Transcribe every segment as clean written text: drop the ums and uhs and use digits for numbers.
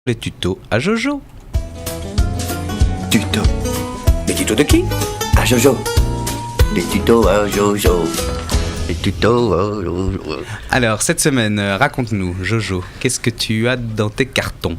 Les tutos à Jojo. Tutos. Les tutos de qui? À Jojo. Les tutos à Jojo. Les tutos à Jojo. Alors, cette semaine, raconte-nous, Jojo, qu'est-ce que tu as dans tes cartons?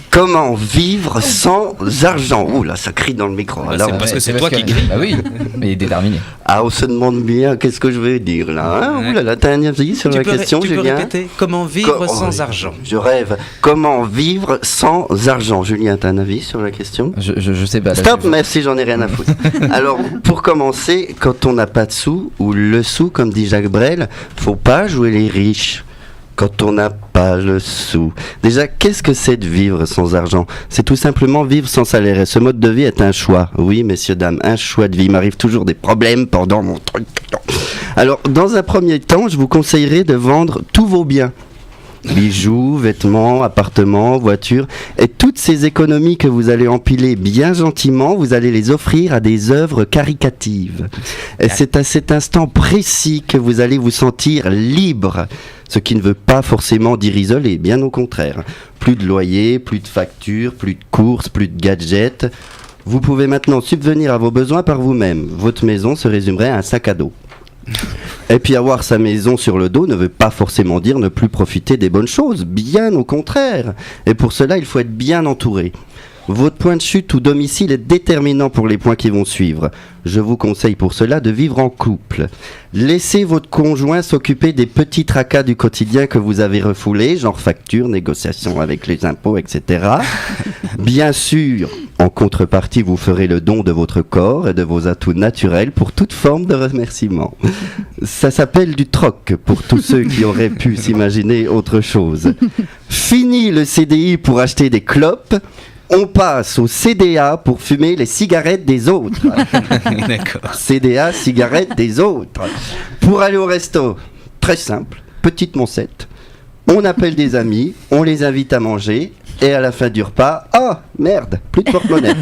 Comment vivre sans argent? Ouh là, ça crie dans le micro. C'est parce que c'est toi qui crie. Bah oui, mais il est déterminé. Ah, on se demande bien qu'est-ce que je vais dire là. Hein? Ouh là là, t'as un avis sur la question, tu Julien? peux répéter? Comment vivre sans argent? Je rêve. Comment vivre sans argent? Julien, t'as un avis sur la question? Je sais pas. Stop, merci, j'en ai rien à foutre. Alors, pour commencer, quand on n'a pas de sous, ou le sou, comme dit Jacques Brel, faut pas jouer les riches. Quand on n'a pas le sou. Déjà, qu'est-ce que c'est de vivre sans argent? C'est tout simplement vivre sans salaire. Et ce mode de vie est un choix. Oui, messieurs, dames, un choix de vie. Il m'arrive toujours des problèmes pendant mon truc. Alors, dans un premier temps, je vous conseillerais de vendre tous vos biens. Bijoux, vêtements, appartements, voitures, et toutes ces économies que vous allez empiler bien gentiment, vous allez les offrir à des œuvres caricatives. Et c'est à cet instant précis que vous allez vous sentir libre, ce qui ne veut pas forcément dire isolé, bien au contraire. Plus de loyer, plus de factures, plus de courses, plus de gadgets. Vous pouvez maintenant subvenir à vos besoins par vous-même. Votre maison se résumerait à un sac à dos. Et puis avoir sa maison sur le dos ne veut pas forcément dire ne plus profiter des bonnes choses, bien au contraire. Et pour cela, il faut être bien entouré. Votre point de chute ou domicile est déterminant pour les points qui vont suivre. Je vous conseille pour cela de vivre en couple. Laissez votre conjoint s'occuper des petits tracas du quotidien que vous avez refoulés, genre factures, négociations avec les impôts, etc. Bien sûr, en contrepartie, vous ferez le don de votre corps et de vos atouts naturels pour toute forme de remerciement. Ça s'appelle du troc pour tous ceux qui auraient pu s'imaginer autre chose. Fini le CDI pour acheter des clopes. On passe au CDA pour fumer les cigarettes des autres. D'accord. CDA, cigarettes des autres. Pour aller au resto, très simple, petite moncette. On appelle des amis, on les invite à manger, et à la fin du repas, ah, merde, plus de porte-monnaie.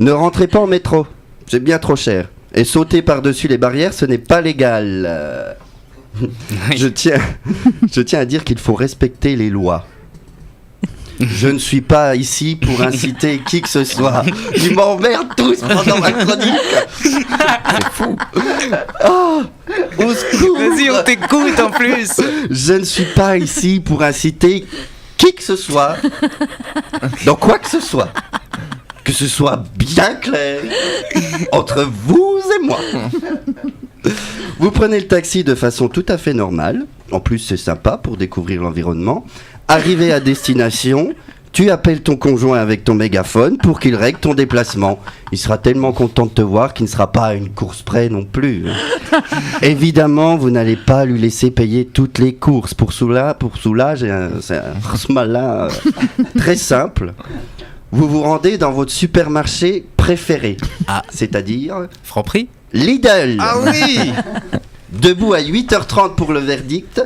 Ne rentrez pas en métro, c'est bien trop cher. Et sauter par-dessus les barrières, ce n'est pas légal. Je tiens à dire qu'il faut respecter les lois. Je ne suis pas ici pour inciter qui que ce soit. Ils m'emmerdent tous pendant ma chronique. C'est fou. Oh, au secours. Vas-y, on t'écoute en plus. Je ne suis pas ici pour inciter qui que ce soit dans quoi que ce soit. Que ce soit bien clair entre vous et moi. Vous prenez le taxi de façon tout à fait normale. En plus, c'est sympa pour découvrir l'environnement. Arrivé à destination, tu appelles ton conjoint avec ton mégaphone pour qu'il règle ton déplacement. Il sera tellement content de te voir qu'il ne sera pas à une course près non plus. Évidemment, vous n'allez pas lui laisser payer toutes les courses. Pour cela, c'est un malin très simple. Vous vous rendez dans votre supermarché préféré, c'est-à-dire Franprix? Lidl. Ah oui. Debout à 8h30 pour le verdict.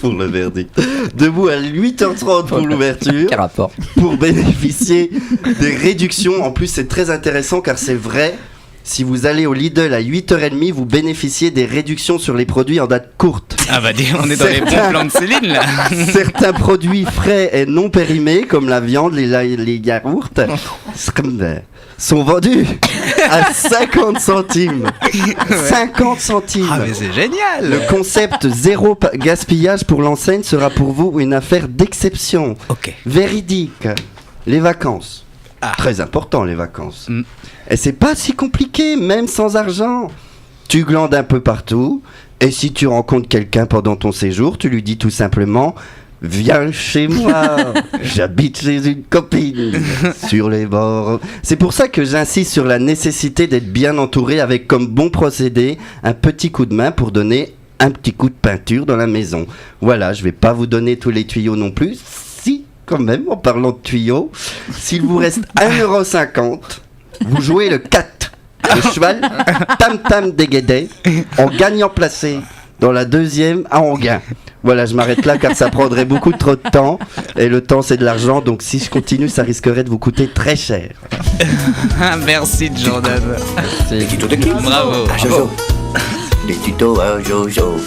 Debout à 8h30 pour l'ouverture. Quel rapport? Pour bénéficier des réductions. En plus, c'est très intéressant car c'est vrai. Si vous allez au Lidl à 8h30, vous bénéficiez des réductions sur les produits en date courte. Ah bah on est dans les bons plans de Céline là. Certains produits frais et non périmés, comme la viande, les yaourts, sont vendus à 50 centimes. 50 centimes. Ah mais c'est génial. Le concept zéro gaspillage pour l'enseigne sera pour vous une affaire d'exception. Ok. Véridique. Les vacances. Très important, les vacances. Et c'est pas si compliqué, même sans argent. Tu glandes un peu partout, et si tu rencontres quelqu'un pendant ton séjour, tu lui dis tout simplement « Viens chez moi, j'habite chez une copine, sur les bords. » C'est pour ça que j'insiste sur la nécessité d'être bien entouré avec comme bon procédé un petit coup de main pour donner un petit coup de peinture dans la maison. Voilà, je vais pas vous donner tous les tuyaux non plus. Si, quand même, en parlant de tuyaux, s'il vous reste 1,50€, vous jouez le 4, le cheval, tam-tam déguédé, en gagnant placé dans la deuxième à Anguin. Voilà, je m'arrête là car ça prendrait beaucoup trop de temps, et le temps c'est de l'argent, donc si je continue, ça risquerait de vous coûter très cher. Merci Jordan. Les tutos de qui? Bravo. À Jojo. Les tutos à Jojo.